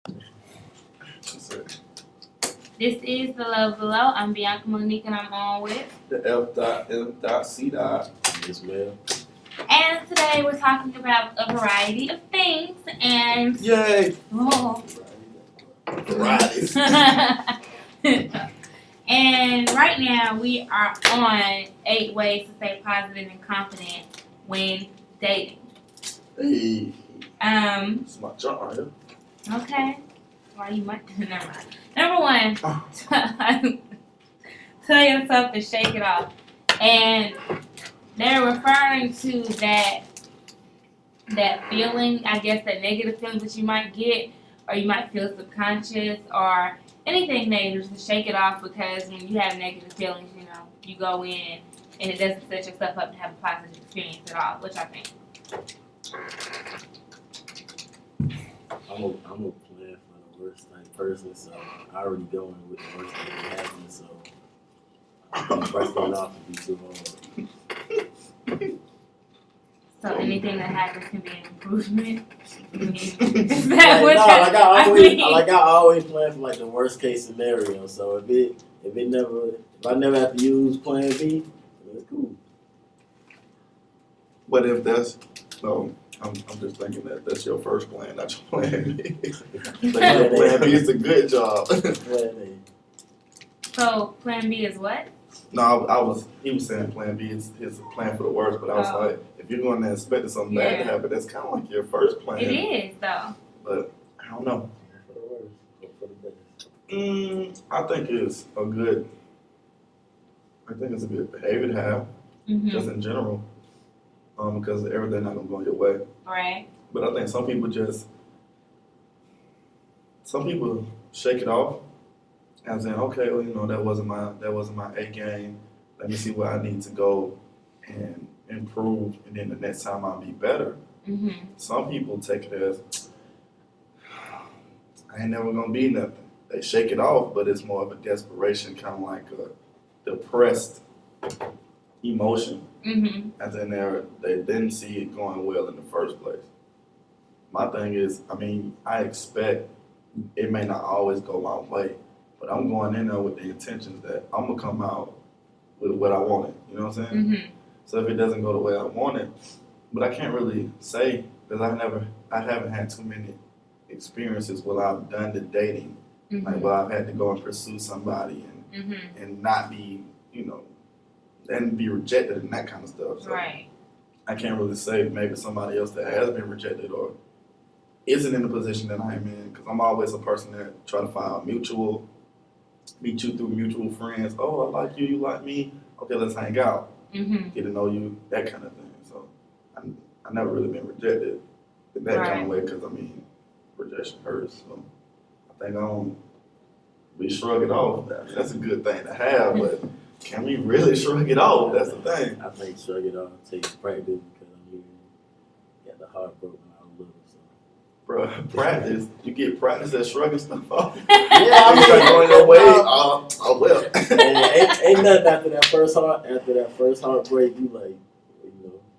This is The Love Below. I'm Bianca Monique and I'm on with the F.M.C. Yes, ma'am. And today we're talking about a variety of things and Yay! oh. Varieties. And right now we are on 8 ways to stay positive and confident when dating. Hey, it's my junk right here. Okay. Why you might never mind. Number 1, tell yourself to shake it off. And they're referring to that feeling, I guess, that negative feeling that you might get, or you might feel subconscious, or anything negative, just shake it off, because when you have negative feelings, you go in and it doesn't set yourself up to have a positive experience at all, which I think. I'm a plan for the worst type person, so I already go in with the worst thing that happens, so I think first thing off would be too hard. So anything that happens can be an improvement. Is Like, that what I always plan for like the worst case scenario. So if I never have to use plan B, it's cool. But if that's no, I'm just thinking that that's your first plan, not your plan B. Plan B is a good job. Plan A. So plan B is what? No, he was saying plan B is his plan for the worst, but I was like, if you're going there expecting something bad to happen, that's kind of like your first plan. It is, though. But I don't know. For the worst, hope for the best. I think it's a good behavior to have, just in general, because everything not gonna go your way. Right. But I think some people shake it off and saying, okay, well, that wasn't my A game. Let me see where I need to go and improve, and then the next time I'll be better. Mm-hmm. Some people take it as, I ain't never gonna be nothing. They shake it off, but it's more of a desperation, kind of like a depressed emotion. Mm-hmm. As in they didn't see it going well in the first place. My thing is, I expect it may not always go my way, but I'm going in there with the intentions that I'm gonna come out with what I wanted. You know what I'm saying? Mm-hmm. So if it doesn't go the way I wanted, but I can't really say because I haven't had too many experiences where I've done the dating, Mm-hmm. like where I've had to go and pursue somebody and not be, and be rejected and that kind of stuff. So Right. I can't really say maybe somebody else that has been rejected or isn't in the position that I'm in, because I'm always a person that try to find meet you through mutual friends. Oh, I like you, you like me. Okay, let's hang out. Mm-hmm. Get to know you, that kind of thing. So I never really been rejected in that kind of way, because rejection hurts. So I think we shrug it off. That's a good thing to have, but can we really shrug it off? That's the thing. I think shrug it off takes practice, because got the heart broken when I was little. So. Bro, practice. You get practice at shrugging stuff off. Yeah, I'm going your way. I will. Ain't nothing after that first heartbreak. You like,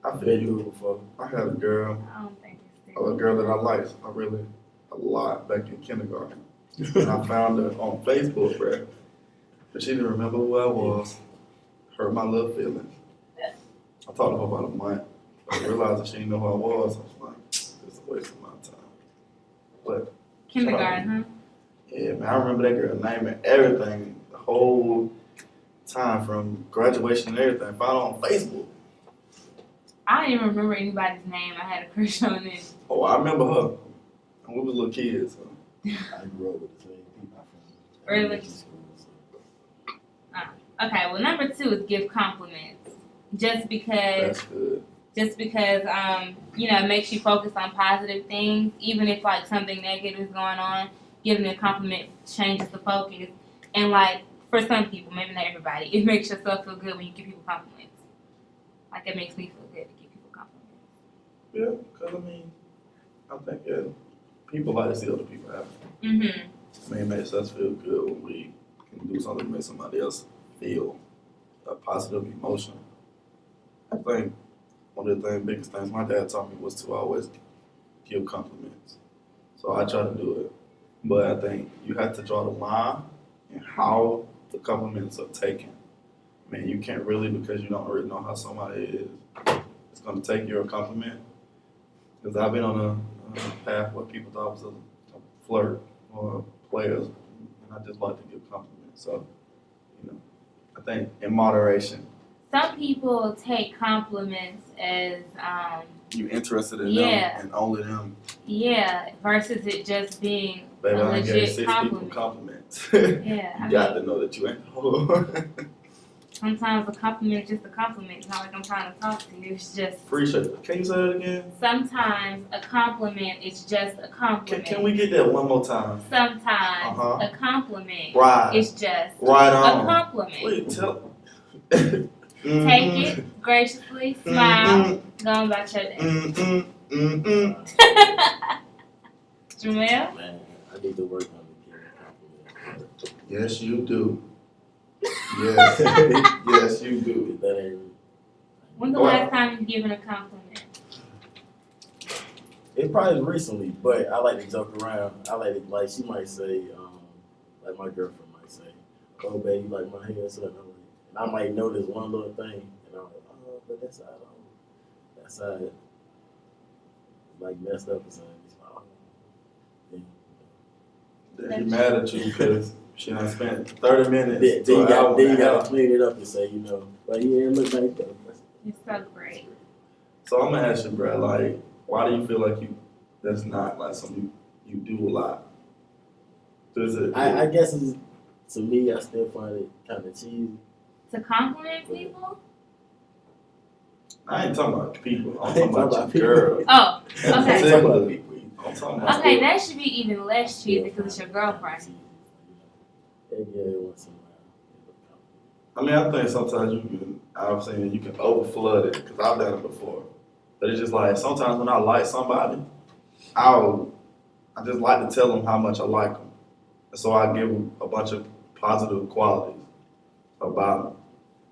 I feel been you. through it before. I had a girl, I don't think it's a girl that I liked, a lot back in kindergarten. And I found her on Facebook, bro. But she didn't remember who I was. Hurt my little feelings. I talked to her about a month. I realized that she didn't know who I was. I was like, it's a waste of my time. But kindergarten, huh? yeah, man, I remember that girl name and everything, the whole time from graduation and everything. Found her on Facebook. I don't even remember anybody's name. I had a crush on it. Oh, I remember her. And we was little kids. So. I grew up with the same people from Really? elementary school. So. Okay, well, number 2 is give compliments. Just because That's good. it makes you focus on positive things, even if like something negative is going on. Giving a compliment changes the focus, and like for some people, maybe not everybody, it makes yourself feel good when you give people compliments. Like it makes me feel good to give people compliments. Yeah, because I think people like to see other people happy. Mm-hmm. It makes us feel good when we can do something to make somebody else feel a positive emotion. I think one of the biggest things my dad taught me was to always give compliments. So I try to do it. But I think you have to draw the line in how the compliments are taken. Man, you can't really, because you don't really know how somebody is going to take your compliment. Because I've been on a path where people thought I was a flirt or players, and I just like to give compliments. So, I think in moderation. Some people take compliments as You interested in Yeah. them and only them. versus it just being Baby, a I gave legit 6 people compliment. compliments. Yeah, You got to know that you ain't the whole. sometimes a compliment is just a compliment. It's not like I'm trying to talk to you. It's just Appreciate it. Can you say it again? sometimes a compliment is just a compliment. Can we get that one more time? Sometimes Uh-huh. a compliment Right. is just Right a on. compliment. Please tell. Take it graciously, smile, go on about your day. Jamel? Man, I need to work on the giving compliment. Yes, you do. Yes, yes, you do. That ain't. When's the last time you've given a compliment? It probably recently, but I like to joke around. I like to, like, she might say, like my girlfriend might say, "Oh, babe, you like my hair?" So, and I might notice one little thing, and I'm like, "Oh, but that side, like messed up or something." It's like, "Oh, yeah." She mad at you because she done spent 30 minutes. Then to you an hour and a got half. to clean it up and say, like, yeah, it look like that. It's so great. So I'm gonna ask you, bro, like, why do you feel like that's not like something you do a lot? Does it? I guess it's, to me, I still find it kind of cheesy. To compliment people? I ain't talking about people. I'm I talking ain't about talking your about girl. Oh, In okay. particular, I'm talking about. Okay, that should be even less cheesy because it's your girlfriend. Yeah, it was some. I mean, I think sometimes I've seen you can over flood it because I've done it before. But it's just like sometimes when I like somebody, I just like to tell them how much I like them, and so I give them a bunch of positive qualities about them.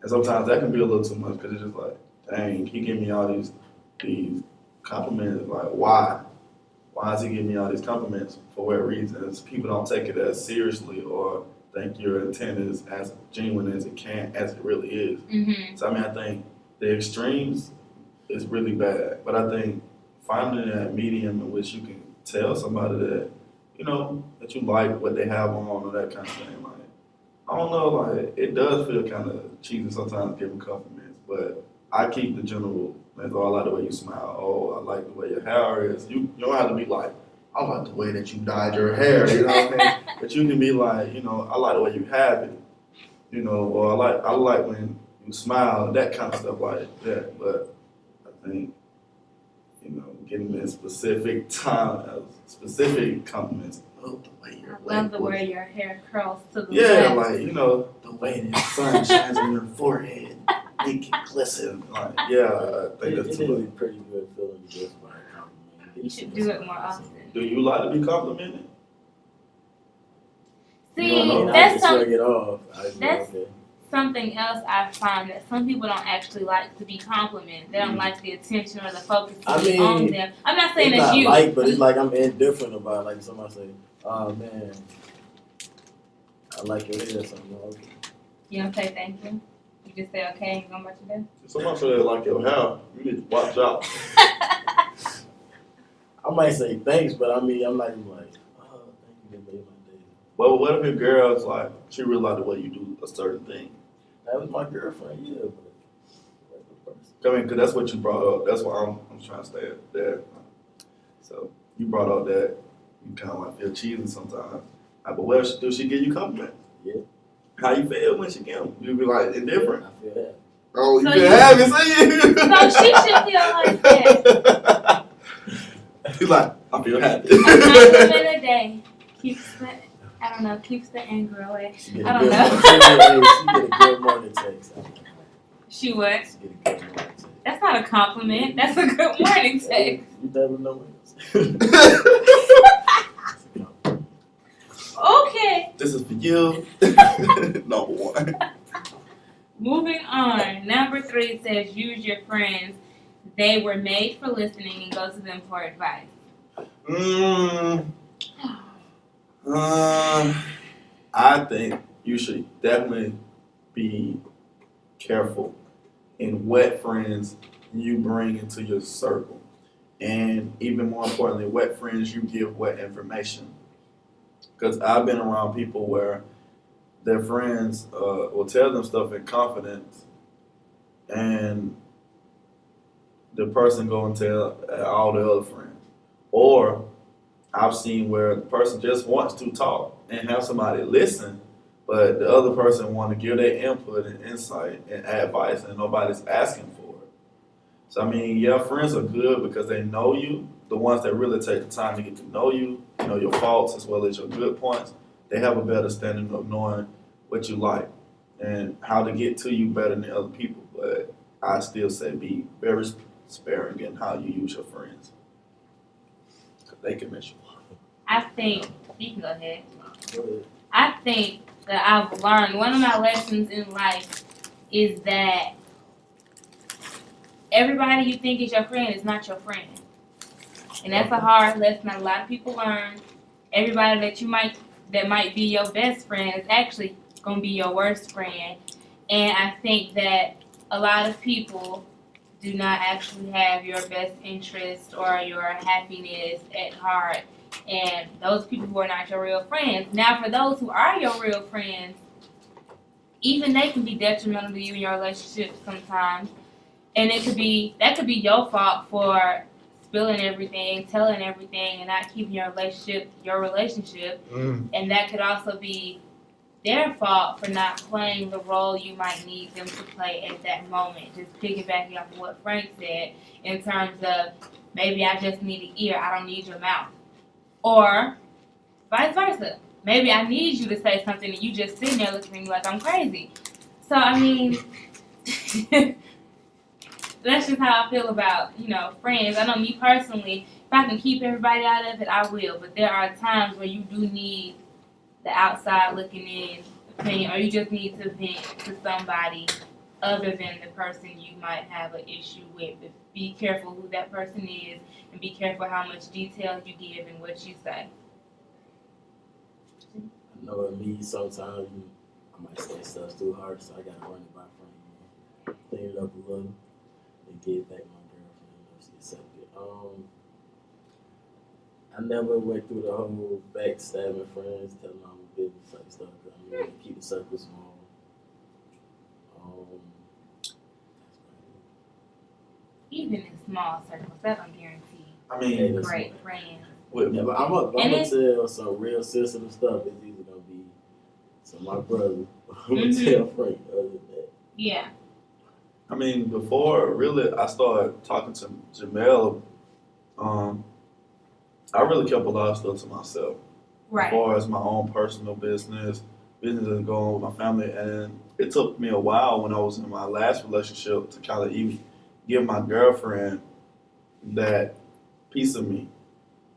And sometimes that can be a little too much because it's just like, dang, he gave me all these compliments. Like, why? Why is he giving me all these compliments? For what reasons? People don't take it as seriously or think your intent is as genuine as it really is. Mm-hmm. So I mean, I think the extremes is really bad, but I think finding that medium in which you can tell somebody that that you like what they have on or that kind of thing. Like, I don't know, like it does feel kind of cheesy sometimes giving compliments, but I keep the general. That's all. I like the way you smile. Oh, I like the way your hair is. You don't have to be like, I like the way that you dyed your hair. You know what I mean? But you can be like, I like the way you have it. Or I like when you smile, that kind of stuff like that. But I think, getting in specific specific compliments. Oh, the way your I love the way your hair curls to the yeah, left. like the way the sun shines on your forehead, make it glisten. Like, yeah, I think It that's is too a much. pretty good feeling to get by a compliment. You should do it more often. Do you like to be complimented? See, I mean, I that's can some, shrug it off. that's- Okay. something else I find that some people don't actually like to be complimented. They don't like the attention or the focus to I be mean, on them. I'm not saying It's that's not you. like, but it's like I'm indifferent about it. Like somebody say, "Oh man, I like your hair." Something okay. You don't say thank you. You just say okay and go about your day. If somebody say they like your hair, you need to watch out. I might say thanks, but I mean, I'm not even like, "Oh, thank you, that made my day." Well, what if your girl's like, she really like the way you do a certain thing? That was my girlfriend, yeah, but regular person. I mean, because that's what you brought up. That's why I'm trying to stay there. So you brought up that you kind of like feel cheesy sometimes. But what do she give you compliments? Yeah. How you feel when she give them? You be like indifferent. I feel that. Oh, you So been you- happy, see? So she should feel like that. He's like, I feel happy. A compliment a day keeps the anger away. She get I a don't good, know. she get a good morning text. She what? She get a good morning text. That's not a compliment. That's a good morning text. You never know when Okay. This is for you. Number one. Moving on. Number 3 says use your friends. They were made for listening and go to them for advice. think you should definitely be careful in what friends you bring into your circle. And even more importantly, what friends you give what information. Because I've been around people where their friends will tell them stuff in confidence, and the person go and tell all the other friends. Or I've seen where the person just wants to talk and have somebody listen, but the other person want to give their input and insight and advice, and nobody's asking for it. So I mean, yeah, friends are good because they know you. The ones that really take the time to get to know you your faults as well as your good points, they have a better standing of knowing what you like and how to get to you better than other people. But I still say be very sparing in how you use your friends. 'Cause they can mess you up. I think you can go ahead. Go ahead. I think that I've learned one of my lessons in life is that everybody you think is your friend is not your friend. And that's a hard lesson that a lot of people learn. Everybody that might be your best friend is actually gonna be your worst friend. And I think that a lot of people do not actually have your best interest or your happiness at heart. And those people who are not your real friends. Now, for those who are your real friends, even they can be detrimental to you in your relationship sometimes. And that could be your fault for spilling everything, telling everything, and not keeping your relationship. And that could also be their fault for not playing the role you might need them to play at that moment. Just piggybacking off of what Frank said in terms of maybe I just need an ear, I don't need your mouth. Or vice versa. Maybe I need you to say something and you just sitting there looking at me like I'm crazy. So I mean that's just how I feel about, friends. I know me personally, if I can keep everybody out of it, I will. But there are times where you do need the outside looking in opinion, or you just need to vent to somebody other than the person you might have an issue with. But be careful who that person is, and be careful how much detail you give and what you say. I know with me, sometimes I might say stuff too hard, so I gotta run it by friend. Clean it up a little and get back my girlfriend if she accepted it. I never went through the whole backstabbing friends, telling them business type stuff. I mean, keep the circle small. That's Even in small circles, that don't guarantee I mean, great friends. with, yeah, but I'm gonna tell some real sensitive stuff. It's either gonna be some my brother who tell Frank other than that. Yeah. I mean, before really I started talking to Jamel, I really kept a lot of stuff to myself. Right. As far as my own personal business is going on with my family. And it took me a while when I was in my last relationship to kind of even give my girlfriend that piece of me.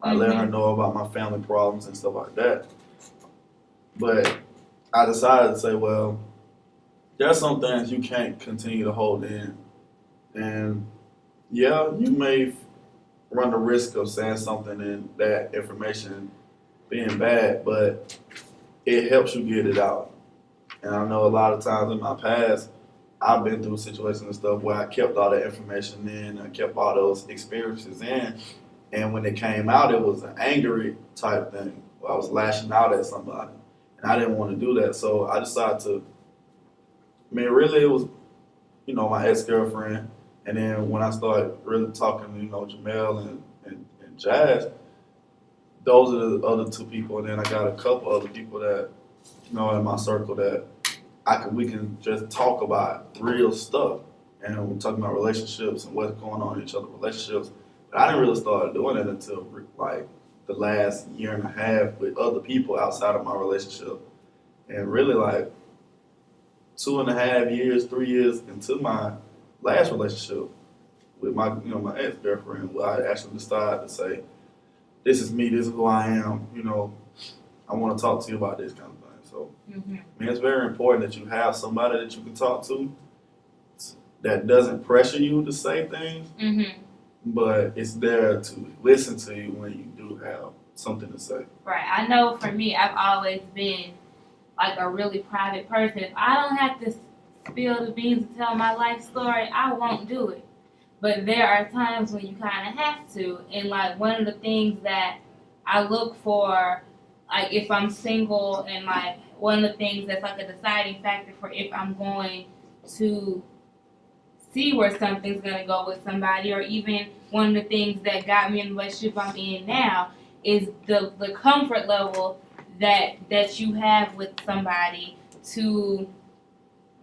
I let her know about my family problems and stuff like that. But I decided to say, well, there are some things you can't continue to hold in. And yeah, you may run the risk of saying something and that information being bad, but it helps you get it out. And I know a lot of times in my past, I've been through situations and stuff where I kept all that information in, I kept all those experiences in, and when it came out, it was an angry type thing where I was lashing out at somebody, and I didn't want to do that, so I decided to. I mean, really, it was, my ex-girlfriend, and then when I started really talking, Jamel and Jazz, those are the other two people, and then I got a couple other people that, in my circle that we can just talk about real stuff, and we're talking about relationships and what's going on in each other's relationships. But I didn't really start doing it until like the last year and a half with other people outside of my relationship, and really like 2.5 years, 3 years into my last relationship with my my ex-girlfriend, where I actually decided to say, this is me, this is who I am, I want to talk to you about this kind of thing. So, I mean, it's very important that you have somebody that you can talk to that doesn't pressure you to say things, but it's there to listen to you when you do have something to say. Right. I know for me, I've always been like a really private person, if I don't have to spill the beans and tell my life story, I won't do it. But there are times when you kind of have to. And like one of the things that I look for, like if I'm single, and like one of the things that's like a deciding factor for if I'm going to see where something's gonna go with somebody, or even one of the things that got me in the relationship I'm in now is the comfort level that you have with somebody to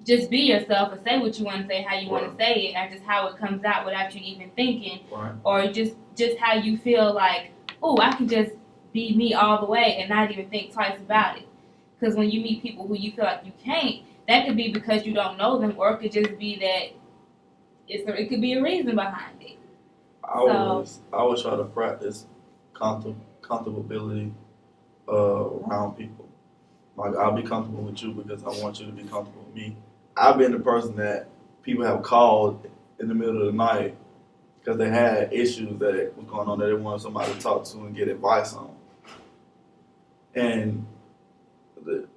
just be yourself and say what you want to say, how you want to say it, and just how it comes out without you even thinking, Right. or just how you feel like, oh, I can just be me all the way and not even think twice about it. Because when you meet people who you feel like you can't, that could be because you don't know them, or it could just be that it could be a reason behind it. I always try to practice comfortability around people. Like, I'll be comfortable with you because I want you to be comfortable with me. I've been the person that people have called in the middle of the night because they had issues that was going on that they wanted somebody to talk to and get advice on. And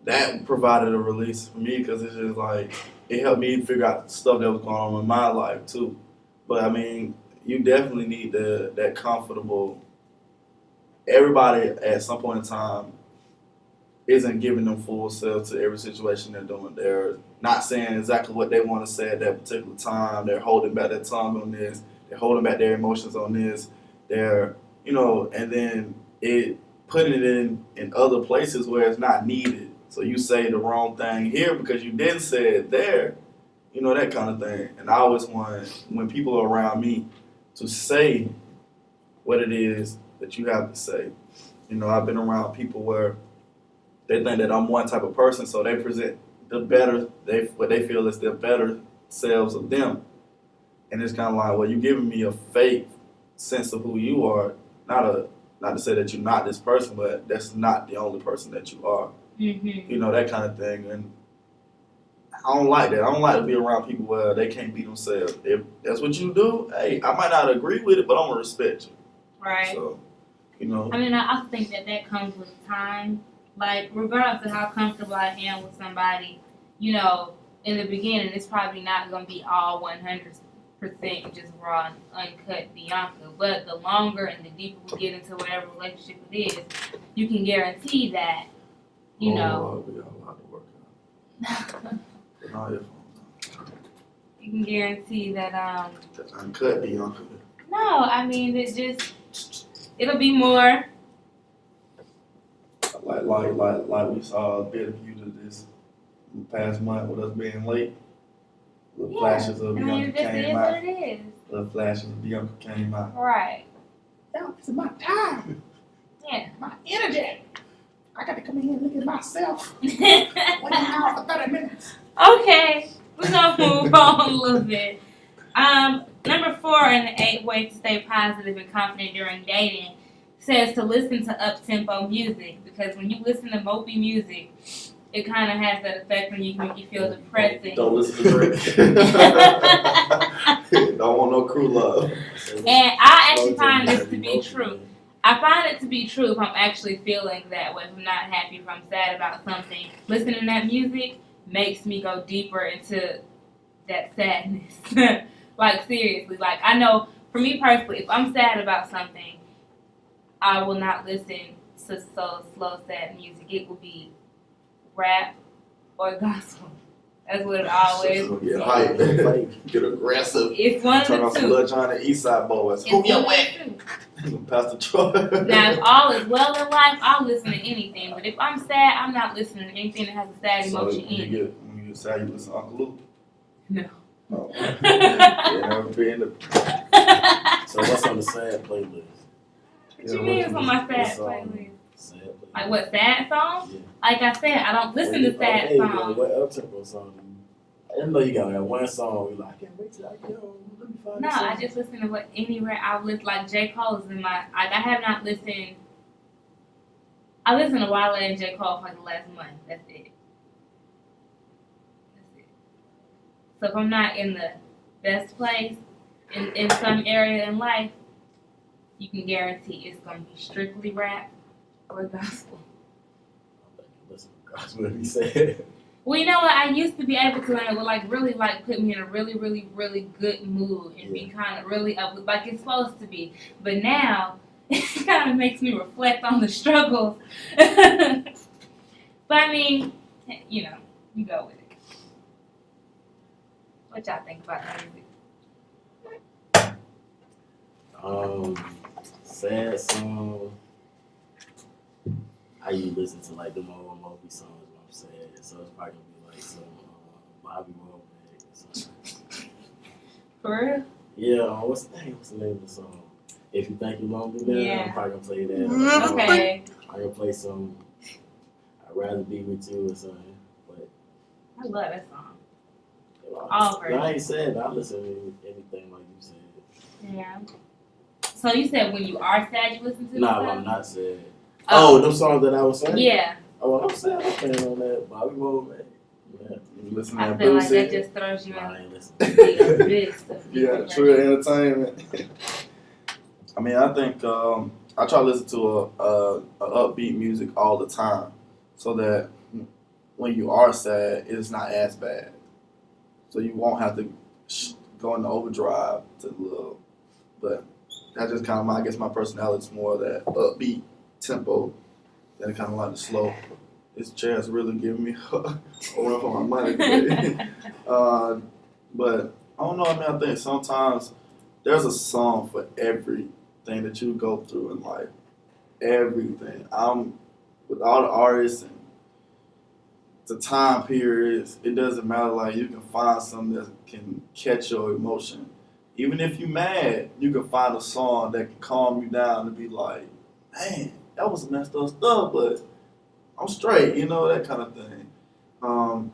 that provided a release for me because it's just like, it helped me figure out the stuff that was going on in my life too. But I mean, you definitely need that comfortable. Everybody at some point in time isn't giving them full self to every situation they're doing. They're not saying exactly what they want to say at that particular time. They're holding back their tongue on this. They're holding back their emotions on this. They're, and then putting it in other places where it's not needed. So you say the wrong thing here because you didn't say it there, that kind of thing. And I always want, when people are around me, to say what it is that you have to say. I've been around people where they think that I'm one type of person, so they present what they feel is their better selves of them. And it's kind of like, well, you're giving me a fake sense of who you are, not to say that you're not this person, but that's not the only person that you are. Mm-hmm. That kind of thing. And I don't like that. I don't like to be around people where they can't be themselves. If that's what you do, hey, I might not agree with it, but I'm going to respect you. Right. So, I mean, I think that comes with time. Like, regardless of how comfortable I am with somebody, in the beginning, it's probably not going to be all 100% just raw and uncut Bianca. But the longer and the deeper we get into whatever relationship it is, you can guarantee that, we got a lot to work on. You can guarantee that, That's uncut Bianca. No, I mean, it'll be more. Like we saw a bit of you to this past month with us being late. Little flashes of Bianca came out. What it is. Little flashes of Bianca came out. Right. Now this is my time. Yeah. My energy. I got to come in here and look at myself. Wait now for 30 minutes. Okay, we're gonna move on a little bit. Number 4 in the 8 ways to stay positive and confident during dating says to listen to up-tempo music, because when you listen to mopey music, it kind of has that effect when you make you feel depressing. Don't listen to Drake. Don't want no crew love. And I actually find this to be true. I find it to be true if I'm actually feeling that way, if I'm not happy, if I'm sad about something. Listening to that music makes me go deeper into that sadness. Like, seriously. Like, I know, for me personally, if I'm sad about something, I will not listen to slow, sad music. It will be rap or gospel. That's what it always will get hype, get aggressive. It's one of the two. Turn on some Lil Jon and Eastside Boys. Who you with? Pastor Troy. Now, if all is well in life, I'll listen to anything. But if I'm sad, I'm not listening to anything that has a sad emotion in it. When you get sad, you listen to Uncle Luke? No. Oh. So what's on the sad playlist? What you mean it's on my sad playlist? Sad playlist. Like what, sad songs? Yeah. Like I said, I don't listen to sad songs. What up-tempo song? I didn't know you got that one song. You're like, I can't wait till I get home. Let me find No, this song. I just listen to what anywhere I listen. Like J. Cole's in my. I have not listened. I listened to Wale and J. Cole for like the last month. That's it. So if I'm not in the best place in some area in life, you can guarantee it's gonna be strictly rap or gospel. listen regardless of what he said. Well, you know what? I used to be able to, and it would like really like put me in a really, really, really good mood and be kind of really up, like it's supposed to be. But now it kind of makes me reflect on the struggles. But I mean, you know, you go with it. What y'all think about music? Sad song. I usually listen to like them old Moby songs when I'm sad, so it's probably gonna be like some Bobby Womack or something. For real? Yeah, what's the name of the song? If You Think You're Lonely Now, Yeah. I'm probably gonna play that. Okay. I'm gonna play some I'd Rather Be With You or something. But I love that song. All of it. I ain't sad, I listen to anything like you said. Yeah. So you said when you are sad, you listen to Nah, this I'm stuff? not sad. Oh, them songs that I was saying? Yeah. Oh, well, I'm sad. I'm playing on that Bobby Womack. Yeah. You listen to I that feel like Boosie? that just throws you Nah, I in ain't listening. the abyss of Yeah, music. true entertainment. I mean, I think I try to listen to a upbeat music all the time, so that when you are sad, it's not as bad. So you won't have to go into overdrive to love. But that's just kind of I guess my personality is more of that upbeat tempo than kind of like the slow. This chair's really giving me a run for my money today. But I don't know. I mean, I think sometimes there's a song for everything that you go through in life. Everything. With all the artists and the time periods, it doesn't matter. Like you can find something that can catch your emotion. Even if you're mad, you can find a song that can calm you down and be like, man, that was messed up stuff, but I'm straight, you know, that kind of thing.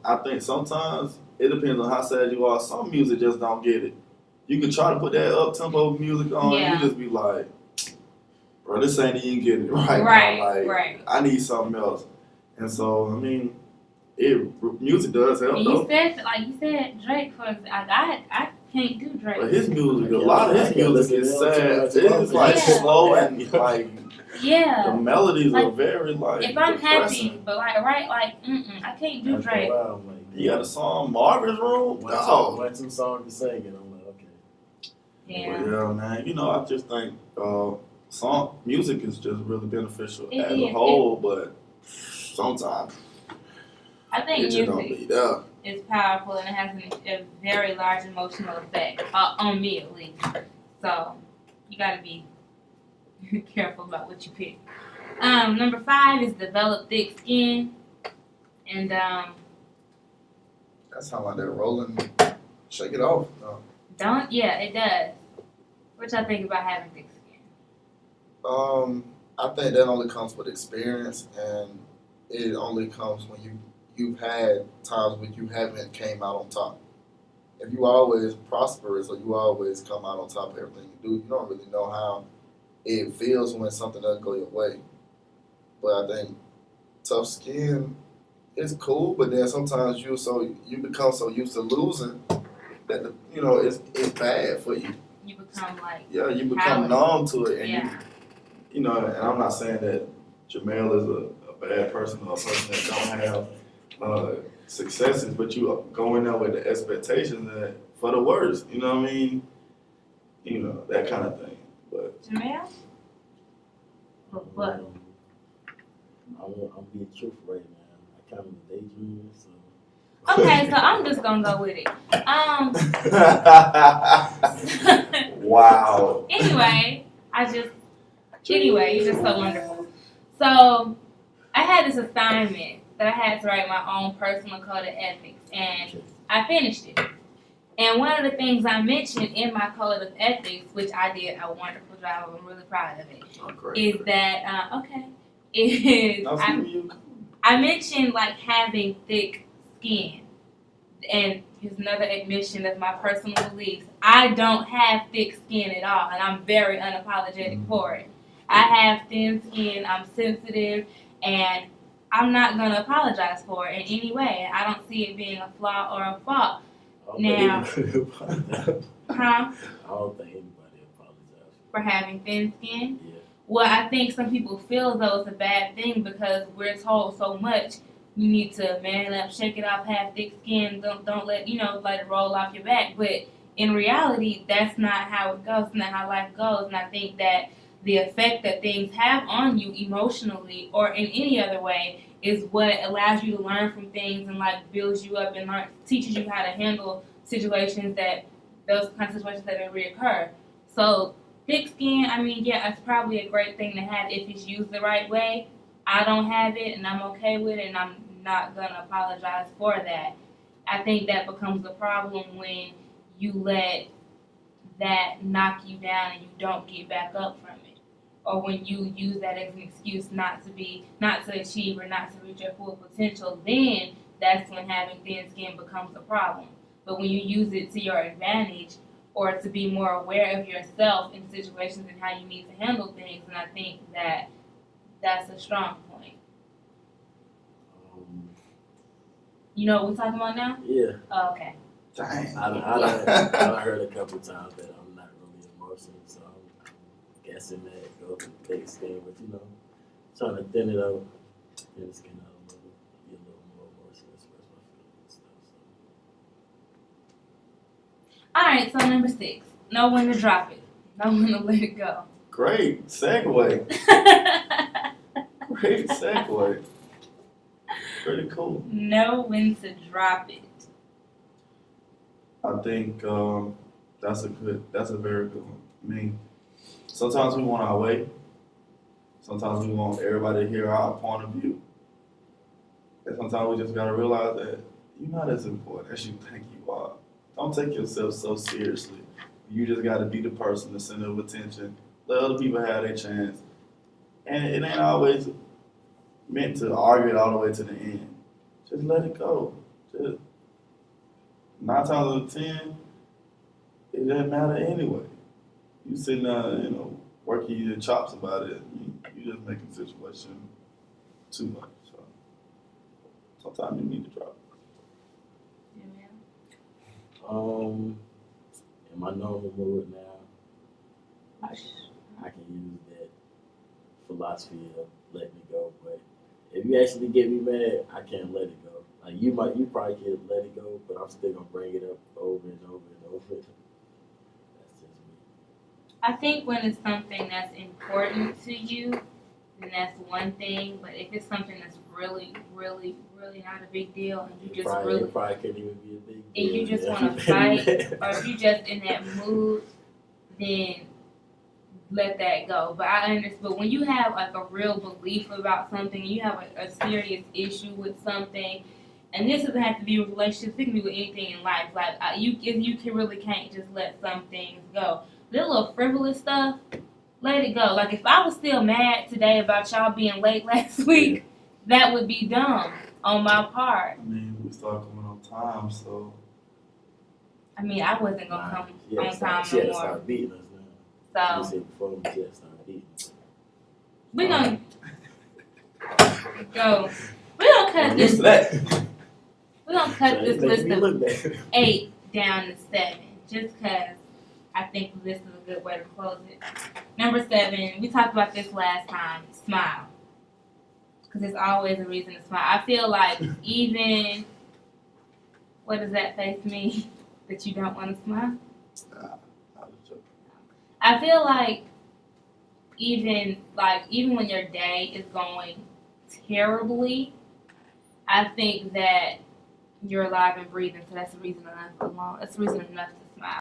I think sometimes it depends on how sad you are. Some music just don't get it. You can try to put that up tempo music on, Yeah. and you just be like, bro, this ain't even getting it right, Right, now. Like, right. I need something else. And so, I mean, music does help And though. you said, like you said, Drake for I can't do Drake. But his music, a lot of his music is sad. It's like Yeah. slow and like Yeah. the melodies are Like, very like If I'm depressing. happy, but like I can't do After a Drake. while, I'm like, You got a song, Marvin's Room? Oh. One, two songs to sing, and I'm like, okay. Yeah. But yeah, man. You know, I just think music is just really beneficial It as a is. whole, but sometimes I it think just don't music be there. is powerful and it has a very large emotional effect on me at least. So you gotta be careful about what you pick. Number 5 is develop thick skin, and That sound like they're rolling. Shake it off. No. it does. What y'all think about having thick skin? I think that only comes with experience, and it only comes when you've had times when you haven't came out on top. If you always prosperous or you always come out on top of everything you do, you don't really know how it feels when something doesn't go your way. But I think tough skin is cool, but then sometimes you become so used to losing that it's bad for you. You become like Yeah, you become numb to it, and yeah. and I'm not saying that Jamel is a bad person or a person that don't have successes, but you go in there with the expectation that for the worst, you know what I mean? You know, that kind of thing. But Jamel? What? I'm being truthful right now. I kind of daydream, so. Okay, so I'm just gonna go with it. wow. Anyway, you're just so wonderful. So I had this assignment that I had to write my own personal code of ethics, and I finished it. And one of the things I mentioned in my code of ethics, which I did a wonderful job of, I'm really proud of it, Oh, great. is that I mentioned like having thick skin, and here's another admission of my personal beliefs. I don't have thick skin at all, and I'm very unapologetic for it. I have thin skin, I'm sensitive, and I'm not gonna apologize for it in any way. I don't see it being a flaw or a fault. Now, I huh? don't think anybody apologizes. For having thin skin? Yeah. Well, I think some people feel though it's a bad thing because we're told so much. You need to man up, shake it off, have thick skin. Don't let let it roll off your back. But in reality, that's not how it goes. Not how life goes. And I think that the effect that things have on you emotionally or in any other way is what allows you to learn from things and like builds you up and teaches you how to handle situations those kinds of situations that may reoccur. So thick skin, I mean, yeah, it's probably a great thing to have if it's used the right way. I don't have it and I'm okay with it and I'm not gonna apologize for that. I think that becomes a problem when you let that knock you down and you don't get back up from it. Or when you use that as an excuse not to achieve or not to reach your full potential, then that's when having thin skin becomes a problem. But when you use it to your advantage or to be more aware of yourself in situations and how you need to handle things, and I think that that's a strong point. You know what we're talking about now? Yeah. Oh, okay. Dang. I heard a couple times that I'm not really emotional, so I'm guessing that it goes with thick skin, but trying to thin it out, thin the skin out a little, be a little more emotional, express my feelings and stuff. All right, so number 6, know when to drop it, know when to let it go. Great segue. Great segue. Pretty cool. Know when to drop it. I think that's a very good one. I mean, sometimes we want our way. Sometimes we want everybody to hear our point of view. And sometimes we just gotta realize that you're not as important as you think you are. Don't take yourself so seriously. You just gotta be the person, the center of attention. Let other people have their chance. And it ain't always meant to argue it all the way to the end. Just let it go. Just 9 times out of 10, it doesn't matter anyway. You sitting there, working your chops about it. You just making the situation too much. So sometimes you need to drop it. In my normal mood now, I can use that philosophy of letting it go, but if you actually get me mad, I can't let it go. Like you probably can let it go, but I'm still gonna bring it up over and over and over. That's just me. I think when it's something that's important to you, then that's one thing. But if it's something that's really, really, really not a big deal, and you just It probably couldn't even be a big deal. and you just want to fight, or if you just in that mood, then let that go. But I understand. But when you have like a real belief about something, you have a serious issue with something, and this doesn't have to be with relationships. It can be with anything in life. Like you can't just let some things go. The little frivolous stuff, let it go. Like if I was still mad today about y'all being late last week, that would be dumb on my part. I mean, we start coming on time, so I mean, I wasn't gonna come on time She had no to more. start beating us now. You So said before she had to start beating us. we're gonna go. We're gonna cut I'm used this. to that. We're gonna cut this It makes list me of look bad. 8 down to 7, just because I think this is a good way to close it. Number 7, we talked about this last time. Smile, because there's always a reason to smile. I feel like even what does that face mean that you don't want to smile? I was joking. I feel like even when your day is going terribly, I think that you're alive and breathing. So that's a reason enough alone. That's a reason enough to smile.